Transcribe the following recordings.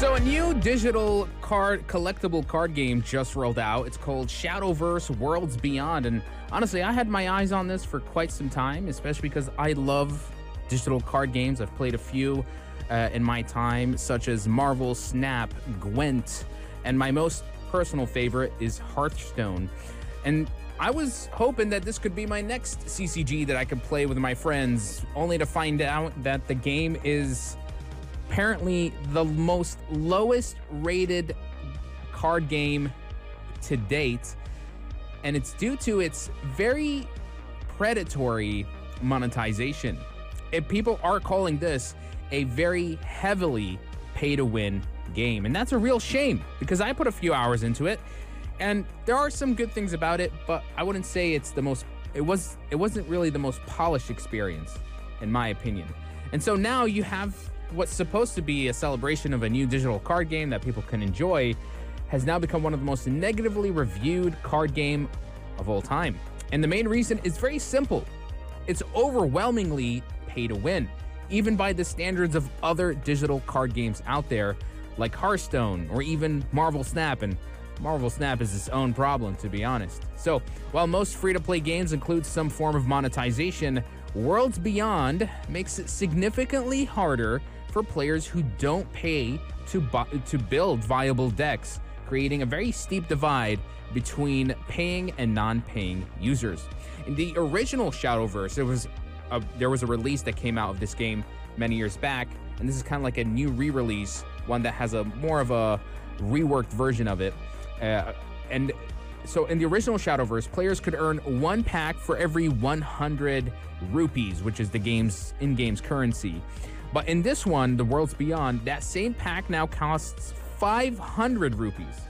So a new digital collectible card game just rolled out. It's called Shadowverse Worlds Beyond. And honestly, I had my eyes on this for quite some time, especially because I love digital card games. I've played a few in my time, such as Marvel Snap, Gwent, and my most personal favorite is Hearthstone. And I was hoping that this could be my next CCG that I could play with my friends, only to find out that the game is apparently the most lowest rated card game to date, and it's due to its very predatory monetization. And people are calling this a very heavily pay-to-win game, and that's a real shame because I put a few hours into it, and there are some good things about it, but I wouldn't say it's the most. It wasn't really the most polished experience, in my opinion. And so now you have what's supposed to be a celebration of a new digital card game that people can enjoy has now become one of the most negatively reviewed card game of all time. And the main reason is very simple. It's overwhelmingly pay to win, even by the standards of other digital card games out there like Hearthstone or even Marvel Snap. And Marvel Snap is its own problem, to be honest. So while most free-to-play games include some form of monetization, Worlds Beyond makes it significantly harder for players who don't pay to build viable decks, creating a very steep divide between paying and non-paying users. In the original Shadowverse, there was a release that came out of this game many years back, and this is kind of like a new re-release, one that has a more of a reworked version of it. And so in the original Shadowverse, players could earn one pack for every 100 rupees, which is the game's in-game's currency. But in this one, the Worlds Beyond, that same pack now costs 500 rupees.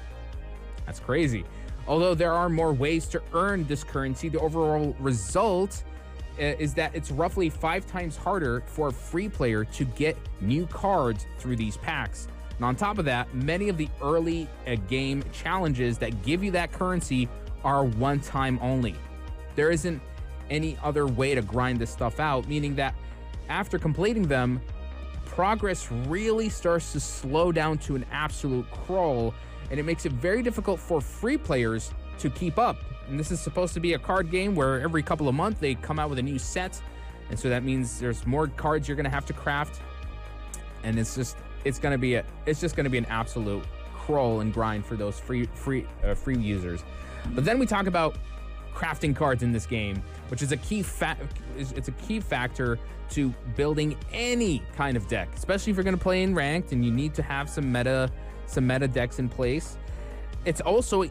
That's crazy. Although there are more ways to earn this currency, the overall result is that it's roughly 5 times harder for a free player to get new cards through these packs. And on top of that, many of the early game challenges that give you that currency are one time only. There isn't any other way to grind this stuff out, meaning that after completing them, progress really starts to slow down to an absolute crawl, and it makes it very difficult for free players to keep up. And this is supposed to be a card game where every couple of months they come out with a new set, and so that means there's more cards you're going to have to craft, and it's just going to be an absolute crawl and grind for those free users. But then we talk about crafting cards in this game, which is a key factor to building any kind of deck, especially if you're going to play in ranked and you need to have some meta decks in place. It's also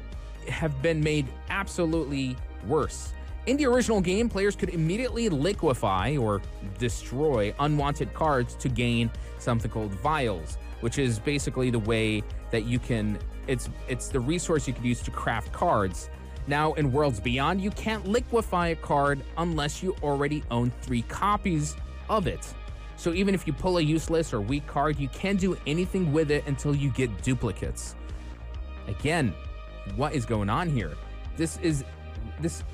have been made absolutely worse. In the original game, players could immediately liquefy or destroy unwanted cards to gain something called vials, which is basically the way that you can, it's the resource you could use to craft cards. Now in Worlds Beyond, you can't liquefy a card unless you already own 3 copies of it. So even if you pull a useless or weak card, you can't do anything with it until you get duplicates. Again, what is going on here? This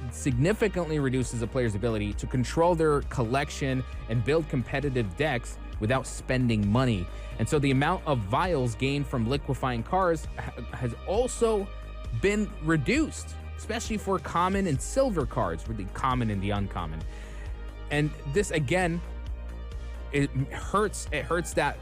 significantly reduces a player's ability to control their collection and build competitive decks without spending money. And so the amount of vials gained from liquefying cards has also been reduced, especially for common and silver cards, for the common and the uncommon. And this again, it hurts that,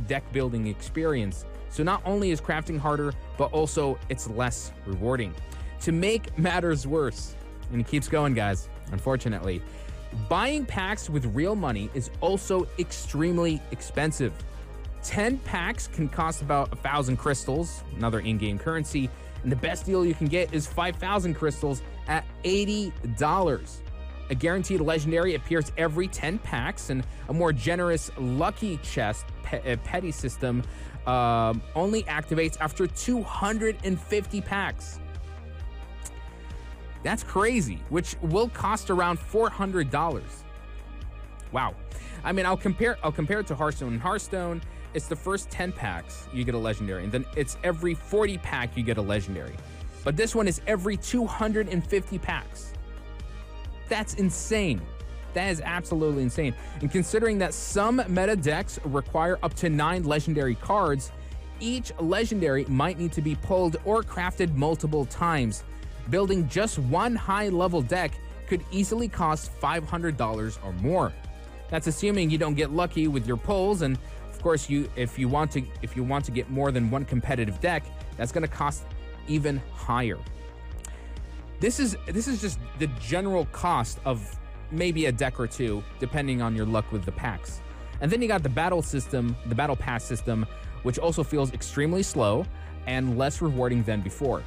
deck building experience. So not only is crafting harder, but also it's less rewarding. To make matters worse, and it keeps going, guys, unfortunately, buying packs with real money is also extremely expensive. 10 packs can cost about 1,000 crystals, another in-game currency, and the best deal you can get is 5,000 crystals at $80. A guaranteed legendary appears every 10 packs, and a more generous lucky chest petty system only activates after 250 packs. That's crazy, which will cost around $400. Wow. I mean, I'll compare it to Hearthstone. In Hearthstone, it's the first 10 packs you get a legendary, and then it's every 40 pack you get a legendary. But this one is every 250 packs. That's insane. That is absolutely insane. And considering that some meta decks require up to 9 legendary cards, each legendary might need to be pulled or crafted multiple times. Building just one high-level deck could easily cost $500 or more. That's assuming you don't get lucky with your pulls, and of course, if you want to get more than one competitive deck, that's going to cost even higher. This is just the general cost of maybe a deck or two, depending on your luck with the packs. And then you got the battle pass system, which also feels extremely slow and less rewarding than before.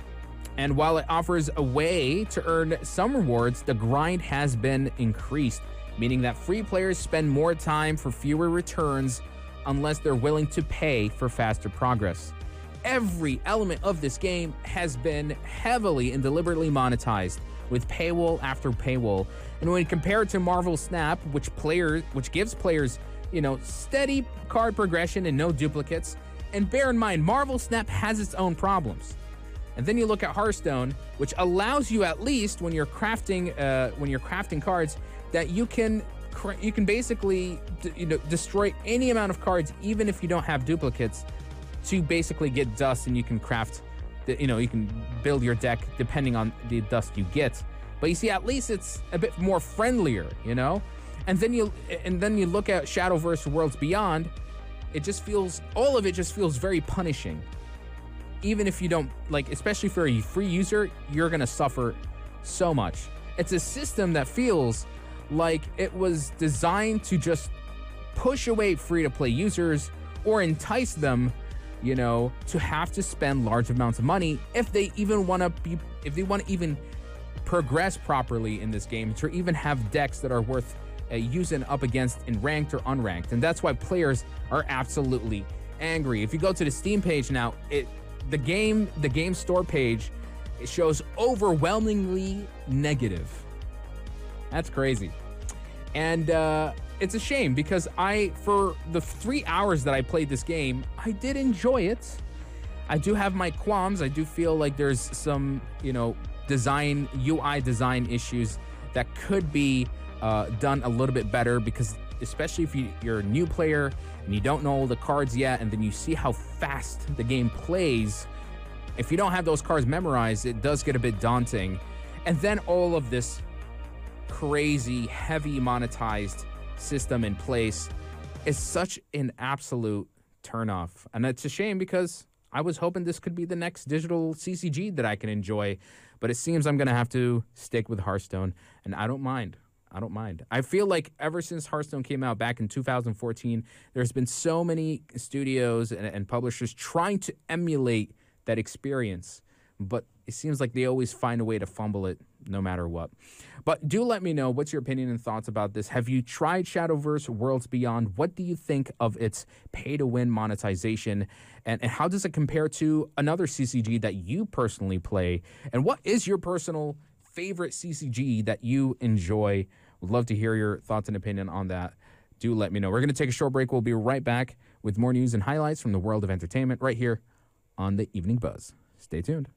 And while it offers a way to earn some rewards, the grind has been increased, meaning that free players spend more time for fewer returns unless they're willing to pay for faster progress. Every element of this game has been heavily and deliberately monetized, with paywall after paywall. And when compared to Marvel Snap, which gives players, steady card progression and no duplicates, and bear in mind, Marvel Snap has its own problems. And then you look at Hearthstone, which allows you, at least when you're crafting cards, that you can basically destroy any amount of cards, even if you don't have duplicates, to basically get dust, and you can craft you can build your deck depending on the dust you get. But you see, at least it's a bit more friendlier, And then you look at Shadowverse Worlds Beyond, all of it just feels very punishing. Even if you don't, especially for a free user, you're gonna suffer so much. It's a system that feels like it was designed to just push away free-to-play users or entice them, to have to spend large amounts of money if they want to even progress properly in this game, to even have decks that are worth using up against in ranked or unranked. And that's why players are absolutely angry. If you go to the Steam page now, the game store page, it shows overwhelmingly negative. That's crazy. And it's a shame, because for the 3 hours that I played this game, I did enjoy it. I do have my qualms. I do feel like there's some, UI design issues that could be done a little bit better, because especially if you're a new player and you don't know all the cards yet, and then you see how fast the game plays, if you don't have those cards memorized, it does get a bit daunting. And then all of this crazy, heavy monetized system in place is such an absolute turnoff. And it's a shame, because I was hoping this could be the next digital CCG that I can enjoy, but it seems I'm going to have to stick with Hearthstone, and I don't mind. I feel like ever since Hearthstone came out back in 2014, there's been so many studios and publishers trying to emulate that experience, but it seems like they always find a way to fumble it no matter what. But do let me know, what's your opinion and thoughts about this? Have you tried Shadowverse Worlds Beyond? What do you think of its pay-to-win monetization? And how does it compare to another CCG that you personally play? And what is your personal favorite CCG that you enjoy? Would love to hear your thoughts and opinion on that. Do let me know. We're going to take a short break. We'll be right back with more news and highlights from the world of entertainment right here on the Evening Buzz. Stay tuned.